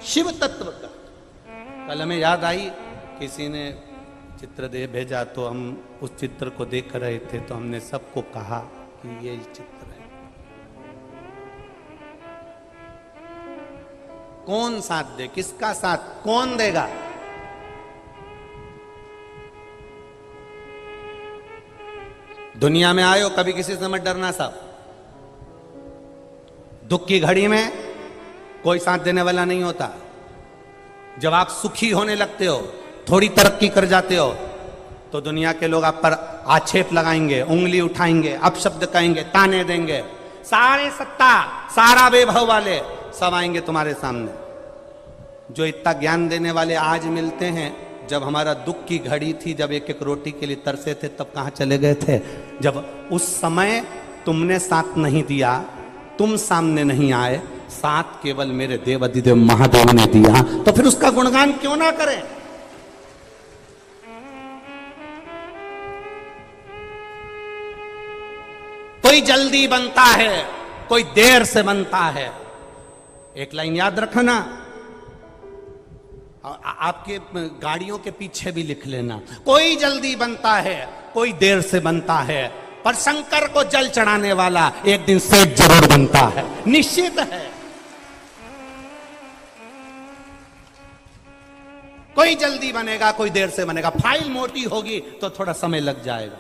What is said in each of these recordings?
शिव तत्व का। कल हमें याद आई, किसी ने चित्र दे भेजा तो हम उस चित्र को देख रहे थे, तो हमने सबको कहा कि ये चित्र है। कौन साथ दे, किसका साथ कौन देगा? दुनिया में आए हो, कभी किसी से मत डरना साहब। दुख की घड़ी में कोई साथ देने वाला नहीं होता। जब आप सुखी होने लगते हो, थोड़ी तरक्की कर जाते हो, तो दुनिया के लोग आप पर आक्षेप लगाएंगे, उंगली उठाएंगे, अपशब्द कहेंगे, ताने देंगे। सारे सत्ता, सारा वैभव वाले सब आएंगे तुम्हारे सामने। जो इतना ज्ञान देने वाले आज मिलते हैं, जब हमारा दुख की घड़ी थी, जब एक एक रोटी के लिए तरसे थे, तब कहां चले गए थे? जब उस समय तुमने साथ नहीं दिया, तुम सामने नहीं आए, साथ केवल मेरे देवाधिदेव महादेव ने दिया, तो फिर उसका गुणगान क्यों ना करें? कोई जल्दी बनता है, कोई देर से बनता है। एक लाइन याद रखना, आपके गाड़ियों के पीछे भी लिख लेना, कोई जल्दी बनता है, कोई देर से बनता है, पर शंकर को जल चढ़ाने वाला एक दिन सेठ जरूर बनता है, निश्चित है। कोई जल्दी बनेगा, कोई देर से बनेगा। फाइल मोटी होगी तो थोड़ा समय लग जाएगा,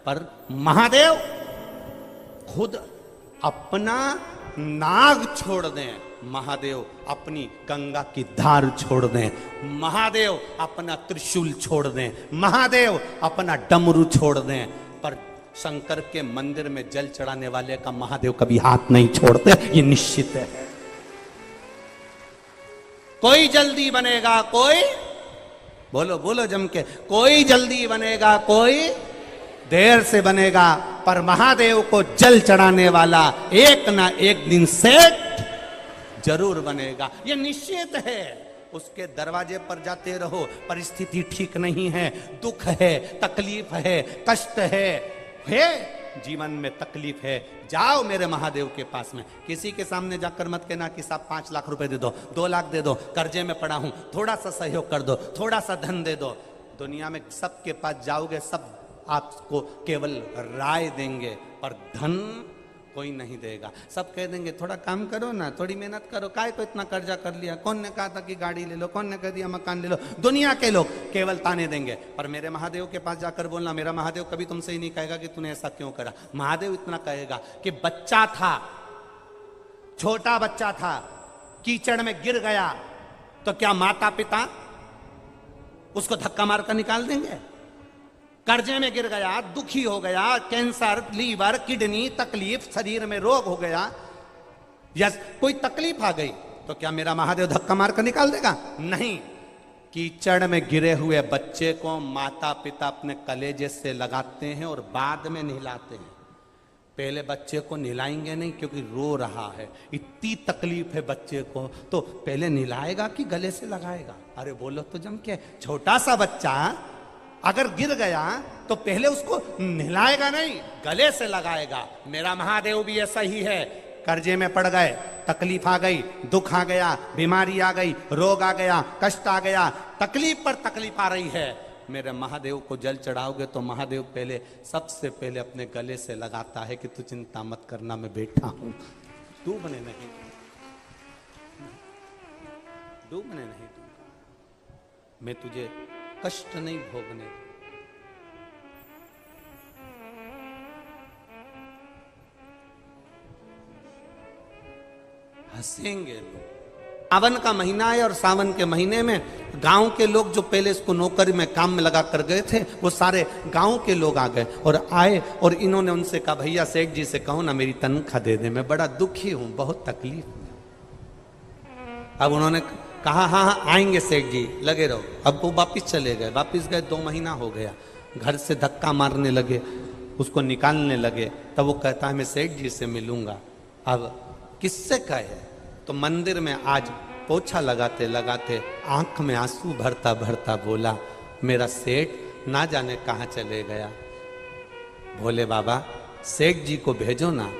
पर महादेव खुद अपना नाग छोड़ दें, महादेव अपनी गंगा की धार छोड़ दें, महादेव अपना त्रिशूल छोड़ दें, महादेव अपना डमरू छोड़ दें, पर शंकर के मंदिर में जल चढ़ाने वाले का महादेव कभी हाथ नहीं छोड़ते, ये निश्चित है। कोई जल्दी बनेगा, कोई बोलो बोलो जम के, कोई जल्दी बनेगा, कोई देर से बनेगा, पर महादेव को जल चढ़ाने वाला एक ना एक दिन सेठ जरूर बनेगा, ये निश्चित है। उसके दरवाजे पर जाते रहो, परिस्थिति ठीक नहीं है, दुख है, तकलीफ है, कष्ट है, जीवन में तकलीफ है, जाओ मेरे महादेव के पास में। किसी के सामने जाकर मत कहना कि साहब 5 लाख रुपए दे दो, 2 लाख दे दो, कर्जे में पड़ा हूं, थोड़ा सा सहयोग कर दो, थोड़ा सा धन दे दो। दुनिया में सबके पास जाओगे, सब आपको केवल राय देंगे, पर धन कोई नहीं देगा। सब कह देंगे थोड़ा काम करो ना, थोड़ी मेहनत करो, काय को इतना कर्जा कर लिया, कौन ने कहा था कि गाड़ी ले लो, कौन ने कह दिया मकान ले लो। दुनिया के लोग केवल ताने देंगे, पर मेरे महादेव के पास जाकर बोलना, मेरा महादेव कभी तुमसे ही नहीं कहेगा कि तूने ऐसा क्यों करा। महादेव इतना कहेगा कि बच्चा था, छोटा बच्चा था, कीचड़ में गिर गया, तो क्या माता पिता उसको धक्का मारकर निकाल देंगे? कर्जे में गिर गया, दुखी हो गया, कैंसर, लीवर, किडनी, तकलीफ, शरीर में रोग हो गया, या कोई तकलीफ आ गई, तो क्या मेरा महादेव धक्का मारकर निकाल देगा? नहीं। कीचड़ में गिरे हुए बच्चे को माता पिता अपने कलेजे से लगाते हैं और बाद में नहलाते हैं। पहले बच्चे को नहलाएंगे नहीं, क्योंकि रो रहा है, इतनी तकलीफ है बच्चे को, तो पहले नहलाएगा कि गले से लगाएगा? अरे बोलो तो जम के, छोटा सा बच्चा अगर गिर गया तो पहले उसको नहलाएगा नहीं, गले से लगाएगा। मेरा महादेव भी ऐसा ही है। कर्जे में पड़ गए, तकलीफ आ गई, दुख आ गया, बीमारी आ गई, रोग आ गया, कष्ट आ गया, तकलीफ पर तकलीफ आ रही है, मेरे महादेव को जल चढ़ाओगे तो महादेव पहले, सबसे पहले अपने गले से लगाता है कि तू चिंता मत करना, मैं बैठा हूं, डूबने नहीं दूंगा, मैं तुझे कष्ट नहीं भोगने। हंसेंगे लोग। सावन का महीना है, और सावन के महीने में गांव के लोग जो पहले इसको नौकरी में काम में लगा कर गए थे, वो सारे गांव के लोग आ गए और आए, और इन्होंने उनसे कहा, भैया सेठ जी से कहो ना मेरी तनख्वाह दे दे, मैं बड़ा दुखी हूं, बहुत तकलीफ में। अब उन्होंने कहा हाँ हाँ आएंगे सेठ जी, लगे रहो। अब वो वापिस चले गए, वापिस गए, 2 महीना हो गया, घर से धक्का मारने लगे, उसको निकालने लगे, तब वो कहता है मैं सेठ जी से मिलूंगा। अब किससे कहे? तो मंदिर में आज पोछा लगाते लगाते आंख में आंसू भरता भरता बोला, मेरा सेठ ना जाने कहाँ चले गया। भोले बाबा सेठ जी को भेजो ना,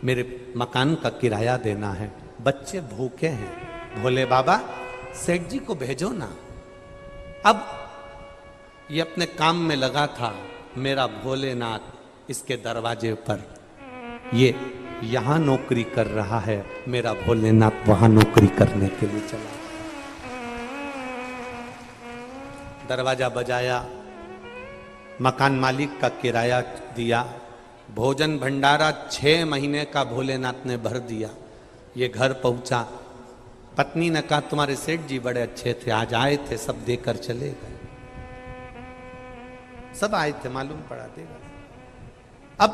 मेरे मकान का किराया देना है, बच्चे भूखे हैं। भोले बाबा सेठ जी को भेजो ना। अब ये अपने काम में लगा था, मेरा भोलेनाथ इसके दरवाजे पर, ये यहां नौकरी कर रहा है, मेरा भोलेनाथ वहां नौकरी करने के लिए चला। दरवाजा बजाया, मकान मालिक का किराया दिया, भोजन भंडारा 6 महीने का भोलेनाथ ने भर दिया। ये घर पहुंचा, पत्नी ने कहा तुम्हारे सेठ जी बड़े अच्छे थे, आज आए थे, सब देकर चले गए। सब आए थे, मालूम पड़ा देगा। अब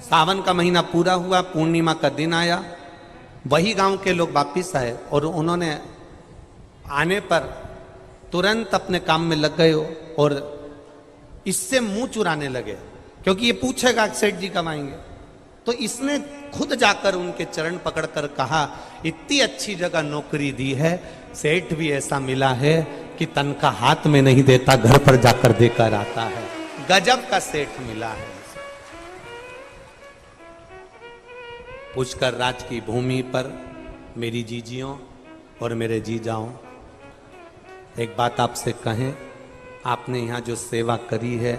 सावन का महीना पूरा हुआ, पूर्णिमा का दिन आया, वही गांव के लोग वापिस आए और उन्होंने आने पर तुरंत अपने काम में लग गए और इससे मुंह चुराने लगे, क्योंकि ये पूछेगा सेठ जी कब आएंगे। तो इसने खुद जाकर उनके चरण पकड़कर कहा, इतनी अच्छी जगह नौकरी दी है, सेठ भी ऐसा मिला है कि तनख्वाह हाथ में नहीं देता, घर पर जाकर देकर आता है। गजब का सेठ मिला है। पुष्कर राज की भूमि पर मेरी जीजियों और मेरे जीजाओं, एक बात आपसे कहें, आपने यहाँ जो सेवा करी है,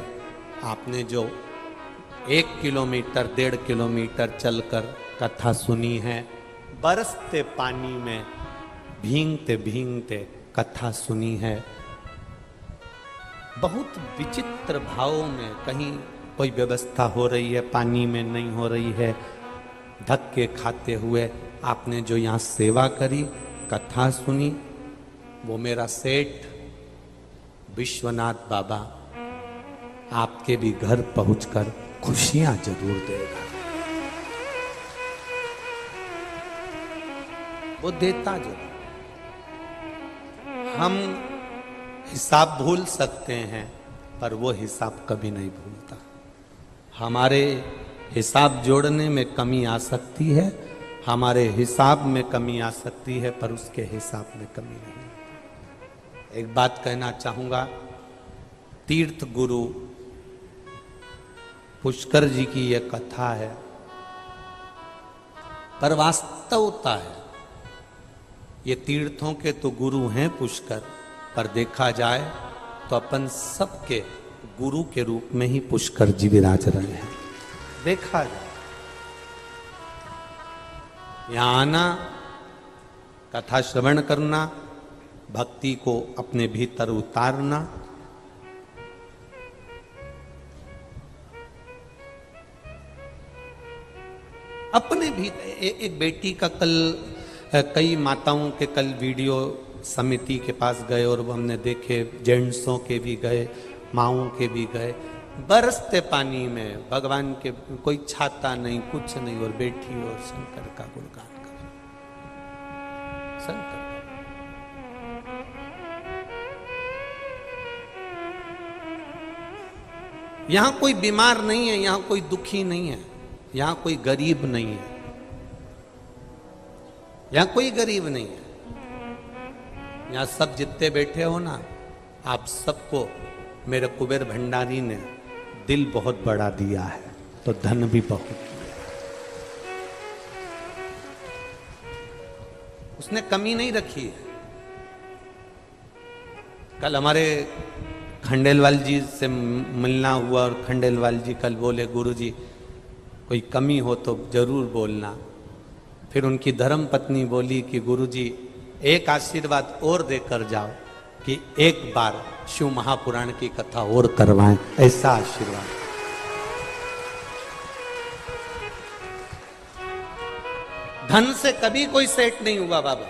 आपने जो 1 किलोमीटर 1.5 किलोमीटर चलकर कथा सुनी है, बरसते पानी में भींगते भींगते कथा सुनी है, बहुत विचित्र भावों में, कहीं कोई व्यवस्था हो रही है, पानी में नहीं हो रही है, धक्के खाते हुए आपने जो यहाँ सेवा करी, कथा सुनी, वो मेरा सेठ विश्वनाथ बाबा आपके भी घर पहुंचकर खुशियां जरूर देगा। वो देता जरूर। हम हिसाब भूल सकते हैं, पर वो हिसाब कभी नहीं भूलता। हमारे हिसाब जोड़ने में कमी आ सकती है, हमारे हिसाब में कमी आ सकती है, पर उसके हिसाब में कमी नहीं। एक बात कहना चाहूंगा, तीर्थ गुरु पुष्कर जी की यह कथा है, पर वास्तवता है, ये तीर्थों के तो गुरु हैं पुष्कर, पर देखा जाए तो अपन सबके गुरु के रूप में ही पुष्कर जी विराज रहे हैं। देखा जाए, यहां आना, कथा श्रवण करना, भक्ति को अपने भीतर उतारना, अपने भी एक बेटी का कल, कई माताओं के कल वीडियो समिति के पास गए और वो हमने देखे, जेंट्सों के भी गए, माओं के भी गए, बरसते पानी में, भगवान के कोई छाता नहीं, कुछ नहीं, और बैठी और शंकर का गुणगान कर, शंकर। यहां कोई बीमार नहीं है, यहां कोई दुखी नहीं है, यहां कोई गरीब नहीं है, यहां कोई गरीब नहीं है। यहां सब जितने बैठे हो ना, आप सबको मेरे कुबेर भंडारी ने दिल बहुत बड़ा दिया है, तो धन भी बहुत दिया। उसने कमी नहीं रखी है। कल हमारे खंडेलवाल जी से मिलना हुआ और खंडेलवाल जी कल बोले, गुरुजी कोई कमी हो तो जरूर बोलना। फिर उनकी धर्म पत्नी बोली कि गुरुजी एक आशीर्वाद और देकर जाओ कि एक बार शिव महापुराण की कथा और करवाएं, ऐसा आशीर्वाद। धन से कभी कोई सेठ नहीं हुआ बाबा,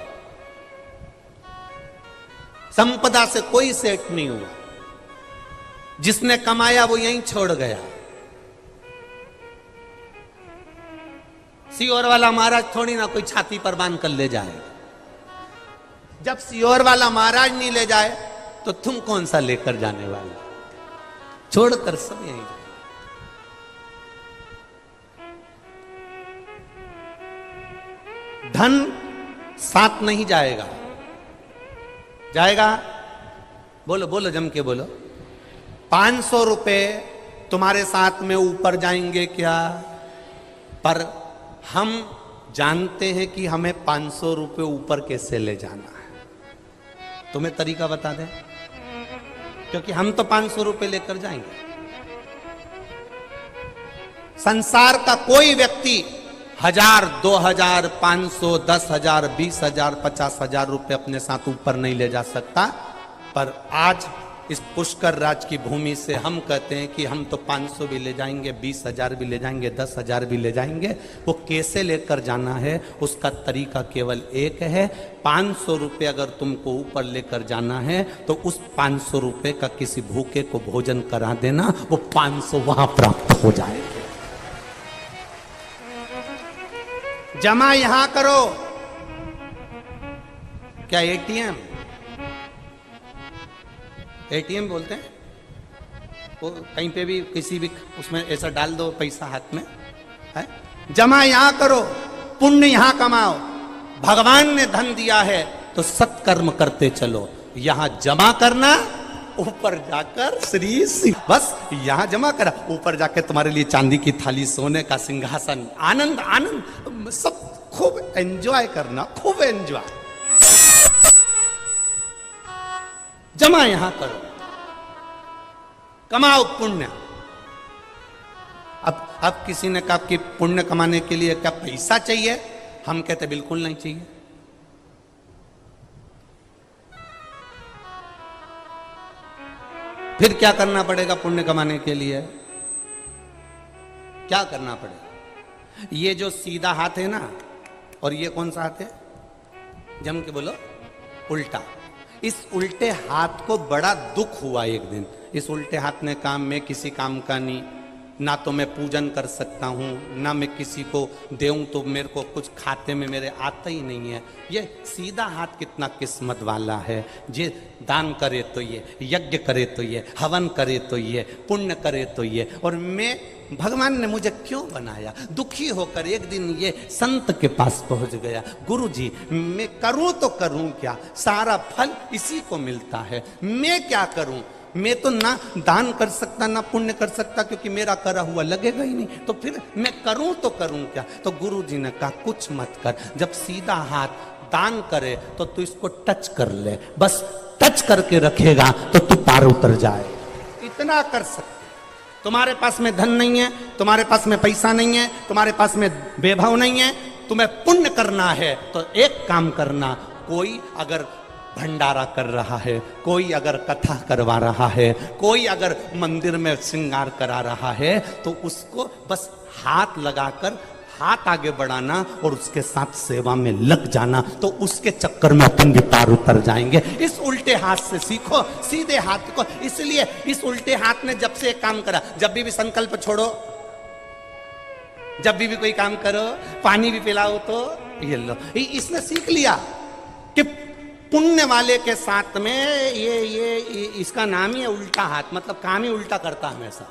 संपदा से कोई सेठ नहीं हुआ। जिसने कमाया वो यहीं छोड़ गया। सियोर वाला महाराज थोड़ी ना कोई छाती पर बांध कर ले जाए। जब सियोर वाला महाराज नहीं ले जाए तो तुम कौन सा लेकर जाने वाले? छोड़कर सब यहीं जाए। धन साथ नहीं जाएगा। जाएगा? बोलो बोलो, जम के बोलो। 500 रुपए तुम्हारे साथ में ऊपर जाएंगे क्या? पर हम जानते हैं कि हमें 500 रुपए ऊपर कैसे ले जाना है। तुम्हें तरीका बता दें, क्योंकि हम तो 500 रुपए लेकर जाएंगे। संसार का कोई व्यक्ति 1000, 2000, 500, 10,000, 20,000, 50,000 रुपए अपने साथ ऊपर नहीं ले जा सकता। पर आज इस पुष्कर राज की भूमि से हम कहते हैं कि हम तो 500 भी ले जाएंगे, 20,000 भी ले जाएंगे, 10,000 भी ले जाएंगे। वो कैसे लेकर जाना है, उसका तरीका केवल एक है। 500 रुपये अगर तुमको ऊपर लेकर जाना है तो उस 500 रुपये का किसी भूखे को भोजन करा देना, वो 500 वहां प्राप्त हो जाएंगे। जमा यहां करो। क्या एटीएम, एटीएम बोलते हैं वो, कहीं पे भी किसी भी उसमें ऐसा डाल दो पैसा हाथ में है। जमा यहां करो, पुण्य यहां कमाओ। भगवान ने धन दिया है तो सत्कर्म करते चलो। यहां जमा करना, ऊपर जाकर श्री शिव, बस यहां जमा करा, ऊपर जाके तुम्हारे लिए चांदी की थाली, सोने का सिंहासन, आनंद आनंद, सब खूब एंजॉय करना, खूब एंजॉय। जमा यहां करो, कमाओ पुण्य। अब किसी ने कहा कि पुण्य कमाने के लिए क्या पैसा चाहिए? हम कहते बिल्कुल नहीं चाहिए। फिर क्या करना पड़ेगा पुण्य कमाने के लिए? क्या करना पड़ेगा? ये जो सीधा हाथ है ना, और ये कौन सा हाथ है? जम के बोलो, उल्टा। इस उल्टे हाथ को बड़ा दुख हुआ एक दिन। इस उल्टे हाथ ने कहा मैं किसी काम का नहीं, ना तो मैं पूजन कर सकता हूँ, ना मैं किसी को देऊं तो मेरे को कुछ खाते में मेरे आता ही नहीं है। ये सीधा हाथ कितना किस्मत वाला है। ये दान करे तो ये, यज्ञ करे तो ये, हवन करे तो ये, पुण्य करे तो ये। और मैं, भगवान ने मुझे क्यों बनाया? दुखी होकर एक दिन ये संत के पास पहुंच गया। गुरु जी मैं करूं तो करूं क्या, सारा फल इसी को मिलता है, मैं क्या करूं? मैं तो ना दान कर सकता ना पुण्य कर सकता, क्योंकि मेरा करा हुआ लगेगा ही नहीं, तो फिर मैं करूं तो करूं क्या? तो गुरु जी ने कहा कुछ मत कर, जब सीधा हाथ दान करे तो तू इसको टच कर ले, बस टच करके रखेगा तो तू पार उतर जाए। इतना कर सकते। तुम्हारे पास में धन नहीं है, तुम्हारे पास में पैसा नहीं है, तुम्हारे पास में वैभव नहीं है, तुम्हें पुण्य करना है तो एक काम करना। कोई अगर भंडारा कर रहा है, कोई अगर कथा करवा रहा है, कोई अगर मंदिर में श्रृंगार करा रहा है, तो उसको बस हाथ लगाकर हाथ आगे बढ़ाना और उसके साथ सेवा में लग जाना, तो उसके चक्कर में अपन भी पार उतर जाएंगे। इस उल्टे हाथ से सीखो, सीधे हाथ को। इसलिए इस उल्टे हाथ ने जब से एक काम करा, जब भी संकल्प छोड़ो, जब भी कोई काम करो, पानी भी पिलाओ तो ये लो, इसने सीख लिया कि पुण्य वाले के साथ में ये इसका नाम ही है उल्टा हाथ, मतलब काम ही उल्टा करता हमेशा।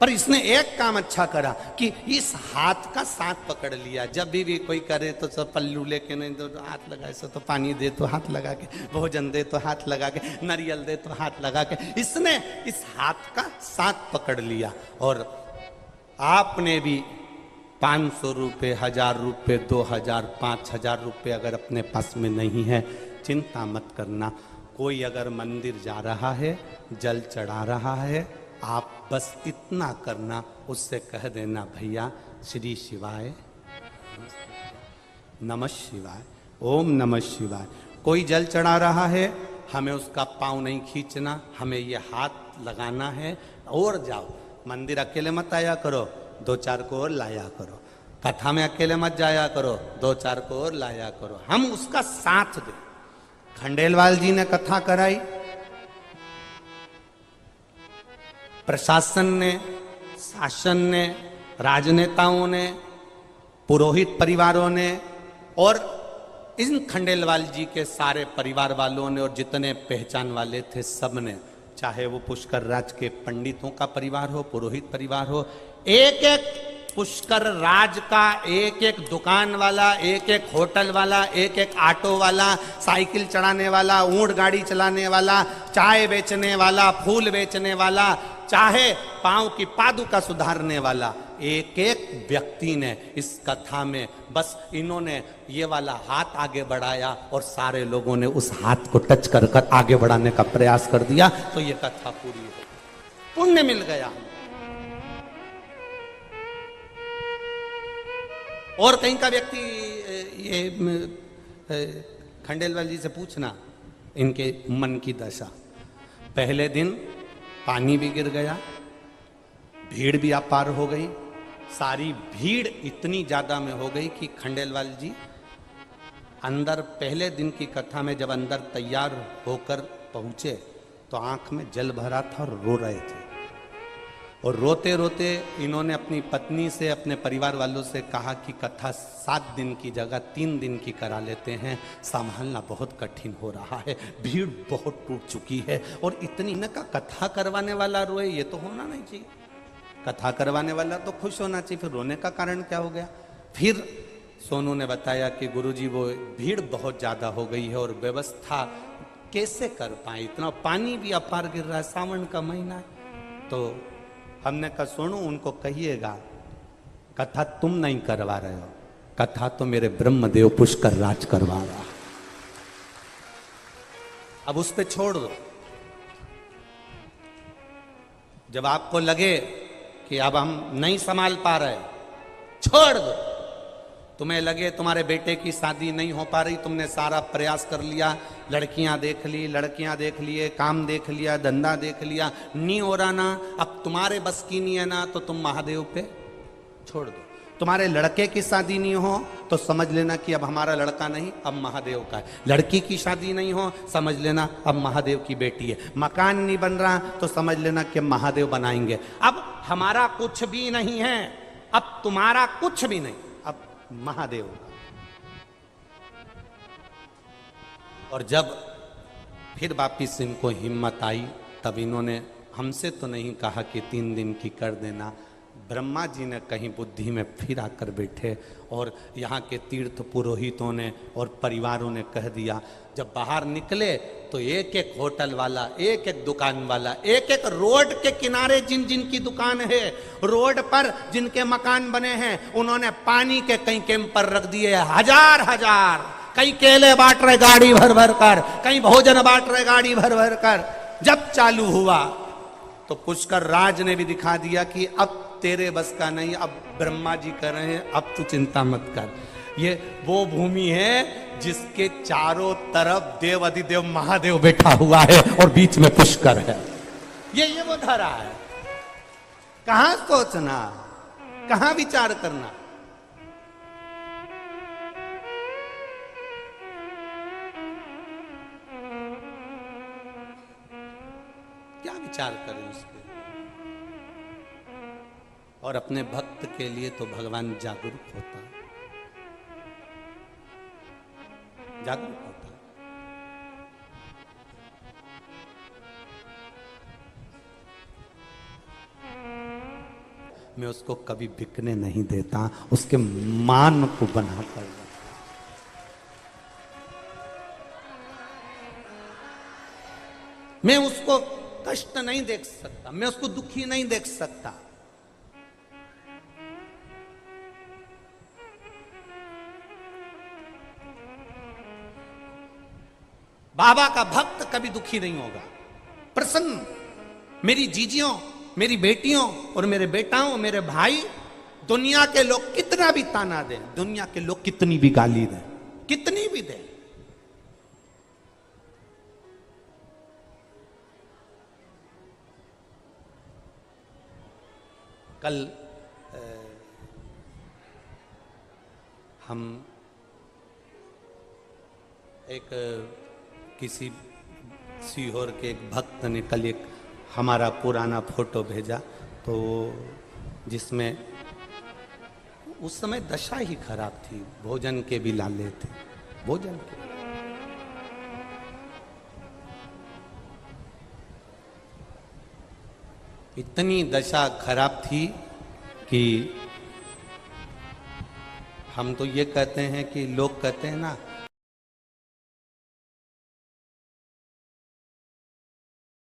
पर इसने एक काम अच्छा करा कि इस हाथ का साथ पकड़ लिया। जब भी कोई करे तो सब पल्लू लेके नहीं तो हाथ लगाए, तो पानी दे तो हाथ लगा के, भोजन दे तो हाथ लगा के, नारियल दे तो हाथ लगा के, इसने इस हाथ का साथ पकड़ लिया। और आपने भी 500 रुपये, 1000 रुपये, 2000, 5000 रुपये अगर अपने पास में नहीं है, चिंता मत करना। कोई अगर मंदिर जा रहा है, जल चढ़ा रहा है, आप बस इतना करना, उससे कह देना भैया श्री शिवाय, नमः शिवाय, ओम नमः शिवाय। कोई जल चढ़ा रहा है, हमें उसका पाँव नहीं खींचना, हमें ये हाथ लगाना है। और जाओ, मंदिर अकेले मत आया करो, 2-4 को और लाया करो। कथा में अकेले मत जाया करो, 2-4 को और लाया करो। हम उसका साथ दें। खंडेलवाल जी ने कथा कराई, प्रशासन ने, शासन ने, राजनेताओं ने, पुरोहित परिवारों ने और इन खंडेलवाल जी के सारे परिवार वालों ने और जितने पहचान वाले थे सब ने, चाहे वो पुष्कर राज के पंडितों का परिवार हो, पुरोहित परिवार हो, एक एक पुष्कर राज का एक एक दुकान वाला, एक एक होटल वाला, एक एक ऑटो वाला, साइकिल चलाने वाला, ऊंट गाड़ी चलाने वाला, चाय बेचने वाला, फूल बेचने वाला, चाहे पांव की पादुका सुधारने वाला, एक एक व्यक्ति ने इस कथा में बस इन्होंने ये वाला हाथ आगे बढ़ाया और सारे लोगों ने उस हाथ को टच कर कर आगे बढ़ाने का प्रयास कर दिया, तो ये कथा पूरी हो गई, पुण्य मिल गया। और कहीं का व्यक्ति ये खंडेलवाल जी से पूछना इनके मन की दशा। पहले दिन पानी भी गिर गया, भीड़ भी अपार हो गई, सारी भीड़ इतनी ज्यादा में हो गई कि खंडेलवाल जी अंदर पहले दिन की कथा में जब अंदर तैयार होकर पहुंचे तो आंख में जल भरा था और रो रहे थे। और रोते रोते इन्होंने अपनी पत्नी से, अपने परिवार वालों से कहा कि कथा 7 दिन की जगह 3 दिन की करा लेते हैं, संभालना बहुत कठिन हो रहा है, भीड़ बहुत टूट चुकी है। और इतनी न का कथा करवाने वाला रोए, ये तो होना नहीं चाहिए। कथा करवाने वाला तो खुश होना चाहिए, फिर रोने का कारण क्या हो गया? फिर सोनू ने बताया कि गुरुजी वो भीड़ बहुत ज्यादा हो गई है और व्यवस्था कैसे कर पाए, इतना पानी भी अपार गिर रहा है, सावन का महीना है। तो हमने कहा सोनू उनको कहिएगा कथा तुम नहीं करवा रहे हो, कथा तो मेरे ब्रह्मदेव पुष्कर राज करवा रहा। अब उस पे छोड़ दो। जब आपको लगे कि अब हम नहीं संभाल पा रहे, छोड़ दो। तुम्हें लगे तुम्हारे बेटे की शादी नहीं हो पा रही, तुमने सारा प्रयास कर लिया, लड़कियां देख ली, लड़कियां देख लिए, काम देख लिया, धंधा देख लिया, नहीं हो रहा ना, अब तुम्हारे बस की नहीं है ना, तो तुम महादेव पे छोड़ दो। तुम्हारे लड़के की शादी नहीं हो तो समझ लेना कि अब हमारा लड़का नहीं, अब महादेव का है। लड़की की शादी नहीं हो, समझ लेना अब महादेव की बेटी है। मकान नहीं बन रहा तो समझ लेना कि महादेव बनाएंगे। अब हमारा कुछ भी नहीं है, अब तुम्हारा कुछ भी नहीं, अब महादेव। और जब फिर वापिस इनको हिम्मत आई, तब इन्होंने हमसे तो नहीं कहा कि 3 दिन की कर देना, ब्रह्मा जी ने कहीं बुद्धि में फिर आकर बैठे और यहाँ के तीर्थ पुरोहितों ने और परिवारों ने कह दिया। जब बाहर निकले तो एक एक होटल वाला, एक एक दुकान वाला, एक एक रोड के किनारे जिन जिन की दुकान है, रोड पर जिनके मकान बने हैं, उन्होंने पानी के कई कैंपर रख दिए, हजार हजार। कई केले बांट रहे गाड़ी भर भर कर, कई भोजन बांट रहे गाड़ी भर भर कर। जब चालू हुआ तो पुष्कर राज ने भी दिखा दिया कि अब तेरे बस का नहीं, अब ब्रह्मा जी कर रहे हैं, अब तू चिंता मत कर। ये वो भूमि है जिसके चारों तरफ देव अधिदेव महादेव बैठा हुआ है और बीच में पुष्कर है। ये वो धरा है। कहां सोचना, कहां विचार करना। क्या विचार करें उसके। और अपने भक्त के लिए तो भगवान जागरूक होता है, जागरूक होता है। मैं उसको कभी बिकने नहीं देता, उसके मान को बनाकर। मैं उसको कष्ट नहीं देख सकता, मैं उसको दुखी नहीं देख सकता। बाबा का भक्त कभी दुखी नहीं होगा, प्रसन्न। मेरी जीजियों, मेरी बेटियों और मेरे बेटाओं, मेरे भाई, दुनिया के लोग कितना भी ताना दें, दुनिया के लोग कितनी भी गाली दें, कितनी भी दें, कल हम एक किसी सीहोर के एक भक्त ने कल एक हमारा पुराना फोटो भेजा, तो जिसमें उस समय दशा ही खराब थी, भोजन के भी लाले थे, भोजन के। इतनी दशा खराब थी कि हम तो ये कहते हैं कि लोग कहते हैं ना